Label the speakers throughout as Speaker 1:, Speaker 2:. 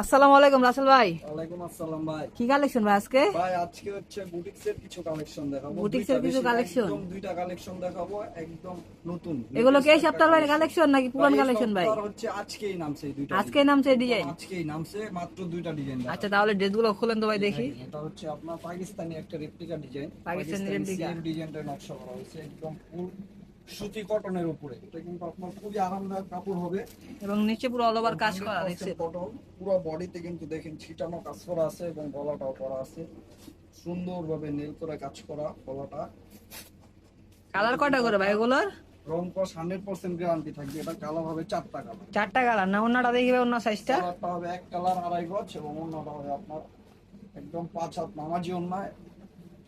Speaker 1: আসসালামু আলাইকুম রাসেল ভাই।
Speaker 2: ওয়ালাইকুম আসসালাম ভাই।
Speaker 1: কি কালেকশন ভাই আজকে?
Speaker 2: ভাই আজকে হচ্ছে বুটিক্সের কিছু কালেকশন দেখাবো।
Speaker 1: বুটিক্সের কিছু কালেকশন,
Speaker 2: একদম দুইটা কালেকশন দেখাবো, একদম নতুন।
Speaker 1: এগুলো কি এই সপ্তাহের কালেকশন নাকি পুরান কালেকশন ভাই?
Speaker 2: হচ্ছে আজকেই নামছে এই দুইটা।
Speaker 1: আজকেই নামছে ডিজাইন?
Speaker 2: আজকেই নামছে, মাত্র দুইটা ডিজাইন।
Speaker 1: আচ্ছা তাহলে ড্রেসগুলো খুলেন তো ভাই দেখি।
Speaker 2: এটা হচ্ছে আপনার পাকিস্তানি একটা রেপ্লিকা ডিজাইন।
Speaker 1: পাকিস্তানি রেপ্লিকা
Speaker 2: ডিজাইনটা নকশা করা হয়েছে একদম ফুল সুতি কটনের উপরে। এটা কিন্তু আপনার খুবই আরামদায়ক কাপড় হবে
Speaker 1: এবং নিচে পুরো অল ওভার কাজ করা দেখছেন।
Speaker 2: কটন পুরো বডিতে কিন্তু দেখেন ছিটানো কাজ করা আছে এবং গলাটাও করা আছে সুন্দরভাবে নেল করে কাজ করা গলাটা।
Speaker 1: কালার কয়টা করে ভাই এগুলোর?
Speaker 2: রং কস 100% গ্যারান্টি থাকবে। এটা কালার হবে চারটা কালার।
Speaker 1: চারটা কালার না? অন্যটা দেখবে অন্য সাইজটা।
Speaker 2: কালারটা হবে এক কালার 2.5 গজ এবং অন্যটা হবে আপনার একদম 5 হাত নামাজি অন্যায়।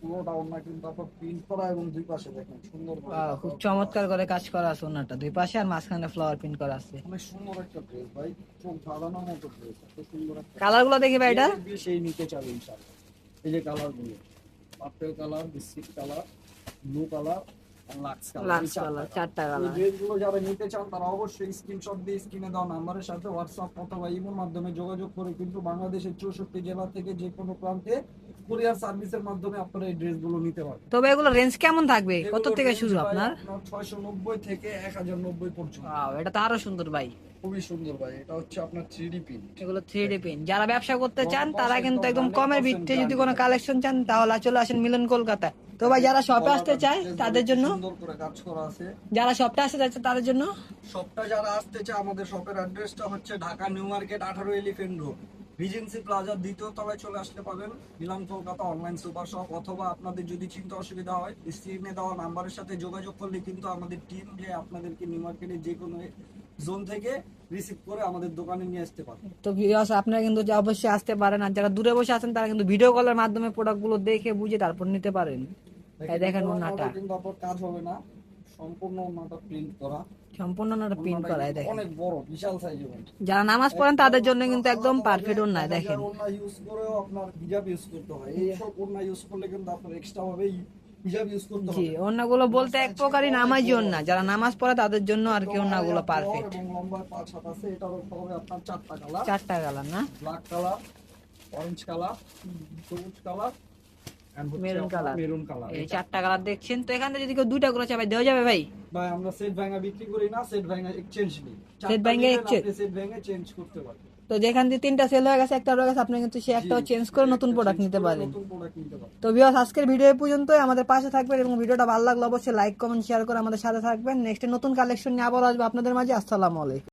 Speaker 2: পুরোটা অন্যায় কিন্তু আপনার প্রিন্ট করা এবং দুই পাশে দেখেন সুন্দর
Speaker 1: খুব চমৎকার করে কাজ করা আছে ওনাটা, দুই পাশে আর মাঝখানে ফ্লাওয়ার প্রিন্ট করা আছে।
Speaker 2: অনেক সুন্দর একটা ড্রেস ভাই, চোখ ধাঁধানোর মতো ড্রেস। এত সুন্দর একটা
Speaker 1: কালার গুলো দেখি ভাই, এটা
Speaker 2: সেই নিতে চাবে ইনশাআল্লাহ। এই যে কালার গুলো, purple colour, biscuit colour, blue colour, Lux colour,
Speaker 1: চারটা কালার।
Speaker 2: এই ড্রেসগুলো যারা নিতে চান তারা অবশ্যই স্ক্রিনশট দিয়ে স্ক্রিনে দেওয়া নাম্বারের সাথে হোয়াটসঅ্যাপ অথবা ইমোর মাধ্যমে যোগাযোগ করে কিন্তু বাংলাদেশের 64 জেলা থেকে যে কোনো প্রান্তে কুরিয়ার সার্ভিসের মাধ্যমে আপনারা এই ড্রেসগুলো নিতে পারবেন।
Speaker 1: তবে এগুলো রেঞ্জ কেমন থাকবে, কত থেকে শুরু আপনার?
Speaker 2: 690 থেকে 1090 পর্যন্ত।
Speaker 1: এটা তো আরো সুন্দর ভাই,
Speaker 2: খুবই সুন্দর ভাই। এটা হচ্ছে আপনার 3D প্রিন্ট।
Speaker 1: এগুলো 3D প্রিন্ট। যারা ব্যবসা করতে চান তারা কিন্তু একদম কমের ভিত্তিতে যদি কোনো কালেকশন চান তাহলে চলে আসেন মিলন কলকাতা। তো ভাই যারা শপে আসতে চায় তাদের জন্য,
Speaker 2: সুন্দর করে কাজ করা আছে।
Speaker 1: যারা শপটা আসতে চাচ্ছে তাদের জন্য,
Speaker 2: শপটা যারা আসতে চায় আমাদের শপের অ্যাড্রেসটা হচ্ছে Dhaka new market 18 elephant road, regency প্লাজার দ্বিতীয় তলায় চলে আসলে পাবেন মিলন কলকাতা অনলাইন সুপার শপ। অথবা আপনাদের যদি চিন্তা অসুবিধা হয় স্ক্রিনে দেওয়া নাম্বারের সাথে যোগাযোগ করলে কিন্তু আমাদের টিম যে আপনাদেরকে নিউ মার্কেটের যে কোনো জোন থেকে রিসিভ করে আমাদের দোকানে নিয়ে আসতে পারে।
Speaker 1: তো ভিউয়ার্স আপনারা কিন্তু অবশ্যই আসতে পারেন। আর যারা দূরে বসে আছেন তারা কিন্তু ভিডিও কলের মাধ্যমে প্রোডাক্টগুলো দেখে বুঝে তারপর নিতে পারেন। এই দেখেন ওনাটা
Speaker 2: কিন্তু আপনার কাজ হবে না, সম্পূর্ণ ওনাটা প্রিন্ট করা,
Speaker 1: সম্পূর্ণ ওনাটা প্রিন্ট করা। এই দেখেন
Speaker 2: অনেক বড় বিশাল সাইজের।
Speaker 1: যারা নামাজ পড়েন তাদের জন্য কিন্তু একদম পারফেক্ট ওন্না। দেখেন
Speaker 2: ওন্না ইউজ করেও আপনার হিজাব ইউজ করতে হয়। এই সব ওন্না ইউজ করলে কিন্তু আপনার এক্সট্রা ভাবে হিজাব ইউজ করতে হবে।
Speaker 1: জি, ওন্নাগুলো বলতে এক প্রকারই নামাজি ওন্না, যারা নামাজ পড়ে তাদের জন্য আর কি ওন্নাগুলো পারফেক্ট।
Speaker 2: এবং লম্বা 5 হাত আছে। এটার হবে আপনার চারটা কালার।
Speaker 1: চারটা কালার না?
Speaker 2: ব্ল্যাক কালার, অরেঞ্জ কালার, সবুজ colour,
Speaker 1: maroon colour.
Speaker 2: Maroon colour.
Speaker 1: এই চারটা কালার দেখছেন। তো এখান থেকে যদি কেউ দুইটা করে চাই দেওয়া যাবে ভাই?
Speaker 2: ভাই আমরা সেট ভাঙা বিক্রি করি না, সেট ভাঙা এক্সচেঞ্জ নেই।
Speaker 1: সেট ভাঙা এক্সচেঞ্জ,
Speaker 2: সেট ভাঙা চেঞ্জ করতে পারবেন।
Speaker 1: তো যেখান থেকে তিনটা সেল হয়ে গেছে একটা রয়ে গেছে, আপনি কিন্তু সেই একটাও চেঞ্জ করে নতুন প্রোডাক্ট নিতে পারেন। তো ভিউয়ার্স আজকের ভিডিও পর্যন্তই। আমাদের পাশে থাকবেন এবং ভিডিওটা ভালো লাগলে অবশ্যই লাইক কমেন্ট শেয়ার করে আমাদের সাথে থাকবেন। নেক্সট নতুন কালেকশন নিয়ে আবার আসবো আপনাদের মাঝে। আসসালামু আলাইকুম।